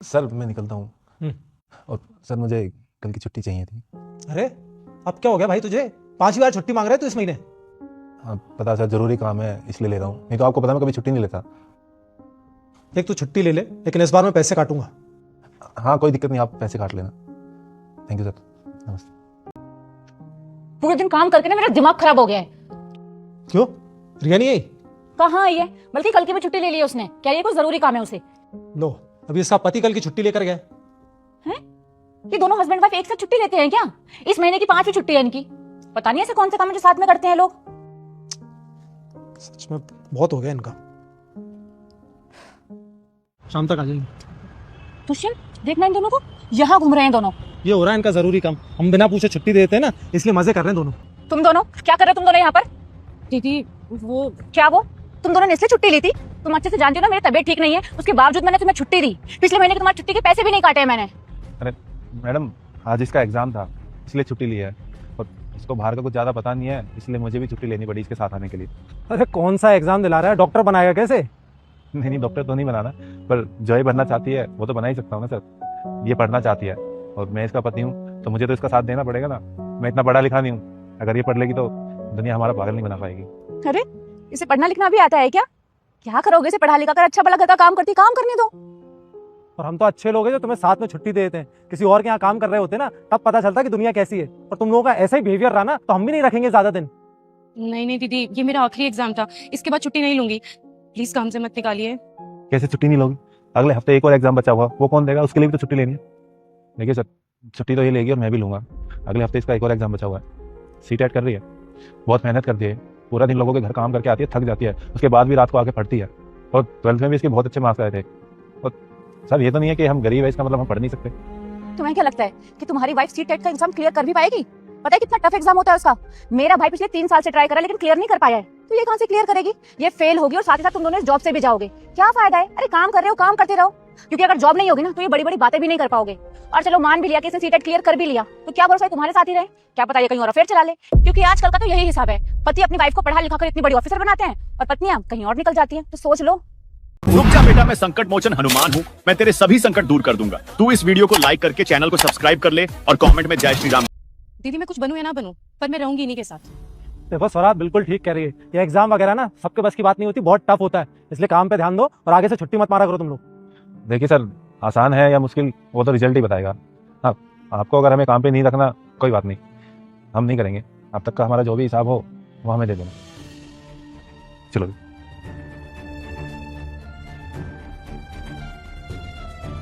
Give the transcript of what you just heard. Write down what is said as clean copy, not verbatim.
Sir मैं निकलता हूँ। और सर मुझे कल की छुट्टी चाहिए थी। अरे अब क्या हो गया भाई तुझे? 5 बार छुट्टी मांग रहा है तू इस महीने। पता सर ज़रूरी काम है इसलिए ले रहा हूँ, नहीं तो आपको पता मैं कभी छुट्टी नहीं लेता। देख तू छुट्टी ले ले, लेकिन इस बार मैं पैसे काटूंगा। हाँ कोई दिक्कत नहीं, आप पैसे काट लेना। थैंक यू सर, नमस्ते। पूरे दिन काम करके ना मेरा दिमाग खराब हो गया है। क्यों? रिया नहीं आई? कहाँ आई है? बल्कि कल की भी छुट्टी ले ली है उसने। क्या ये कोई जरूरी काम है उसे? लो, अभी इसका पति कल की छुट्टी लेकर गया हैं? ये दोनों हस्बैंड वाइफ एक साथ छुट्टी लेते हैं क्या? इस महीने की 5वीं छुट्टी है इनकी। पता नहीं ऐसे कौन से काम है जो साथ में करते हैं लोग। सच में बहुत हो गया इनका। शाम तक आ जाएंगे। दुष्यंत, देखना इन दोनों को, यहाँ घूम रहे हैं दोनों। ये हो रहा है इनका जरूरी काम। हम बिना पूछे छुट्टी देते हैं ना, इसलिए मजे कर रहे हैं दोनों। तुम दोनों क्या कर रहे हो? तुम दोनों यहाँ पर? दीदी वो क्या, वो तुम दोनों ने इसलिए छुट्टी ली थी? तुम अच्छे से जानती हो ना मेरी तबीयत ठीक नहीं है, उसके बावजूद मैंने तुम्हें छुट्टी दी। पिछले महीने की तुम्हारी छुट्टी के पैसे भी नहीं काटे हैं मैंने। अरे मैडम, आज इसका एग्ज़ाम था इसलिए छुट्टी ली है, और इसको बाहर का कुछ ज़्यादा पता नहीं है इसलिए मुझे भी छुट्टी लेनी पड़ी इसके साथ आने के लिए। अरे कौन सा एग्जाम दिला रहा है? डॉक्टर बनाएगा कैसे? नहीं डॉक्टर तो नहीं बनाना, पर जो ये बनना चाहती है वो तो बना ही सकता हूँ ना सर। ये पढ़ना चाहती है और मैं इसका पति हूँ, तो मुझे तो इसका साथ देना पड़ेगा ना। मैं इतना पढ़ा लिखा नहीं हूँ, अगर ये पढ़ लेगी तो दुनिया हमारा पागल नहीं बना पाएगी। अरे इसे पढ़ना लिखना भी आता है क्या? क्या करोगे इसे पढ़ा लिखा कर? अच्छा भला घर का काम करती, काम करने दो। और हम तो अच्छे लोग हैं जो तुम्हें साथ में छुट्टी दे देते हैं। किसी और के यहाँ काम कर रहे होते ना, तब पता चलता कि दुनिया कैसी है। और तुम लोगों का ऐसा ही बिहेवियर रहा ना, तो हम भी नहीं रखेंगे ज्यादा दिन। नहीं नहीं दीदी, ये मेरा आखिरी एग्जाम था, इसके बाद छुट्टी नहीं लूंगी। प्लीज काम से मत निकालिए। कैसे छुट्टी नहीं लोगी? अगले हफ्ते एक और एग्जाम बचा हुआ, वो कौन देगा? उसके लिए भी तो छुट्टी लेनी है। देखिए सर, छुट्टी तो ये लेगी और मैं भी लूंगा। अगले हफ्ते इसका एक और एग्जाम बचा हुआ है। सीटेट कर रही है, बहुत मेहनत करती है, पूरा दिन लोगों के घर काम करके आती है, थक जाती है, उसके बाद भी रात को आके पढ़ती है। और 12th में भी इसके बहुत अच्छे मार्क्स आए थे। और सर ये तो नहीं है कि हम गरीब है इसका मतलब हम पढ़ नहीं सकते। तुम्हें क्या लगता है कि तुम्हारी वाइफ सीटेट का एग्जाम क्लियर कर भी पाएगी? पता है कितना टफ एग्जाम होता है उसका? मेरा भाई पिछले 3 साल से ट्राई करा लेकिन क्लियर नहीं कर पाया है, तो ये कहां से क्लियर करेगी? ये फेल होगी और साथ ही साथ तुम दोनों इस जॉब से भी जाओगे। क्या फायदा है? अरे काम कर रहे हो, काम करते रहो, क्योंकि अगर जॉब नहीं होगी ना तो ये बड़ी बड़ी बातें भी नहीं कर पाओगे। और चलो मान भी लिया कि इसने सीटेट क्लियर कर भी लिया, तो क्या भरोसा है तुम्हारे साथ ही रहे? क्या पता ये कहीं और अफेयर चला ले, क्योंकि आजकल का तो यही हिसाब है। पति अपनी वाइफ को पढ़ा लिखा कर इतनी बड़ी ऑफिसर बनाते हैं और पत्नियां कहीं और निकल जाती हैं। तो सोच लो। रुक जा बेटा, मैं संकट मोचन हनुमान हूँ, मैं तेरे सभी संकट दूर कर दूंगा। तू इस वीडियो को लाइक करके चैनल को सब्सक्राइब कर ले और कमेंट में जय श्री राम। दीदी मैं कुछ बनूं या ना बनूं, पर मैं रहूंगी इन्हीं के साथ। देखो स्वरा बिल्कुल ठीक कह रही है। ये एग्जाम वगैरह ना सबके बस की बात नहीं होती, बहुत टफ होता है। इसलिए काम पे ध्यान दो और आगे से छुट्टी मत मारा करो तुम लोग। देखिए सर, आसान है या मुश्किल वो तो रिजल्ट ही बताएगा। हाँ, आपको अगर हमें काम पे नहीं रखना कोई बात नहीं, हम नहीं करेंगे। अब तक का हमारा जो भी हिसाब हो वो हमें दे देना। चलो।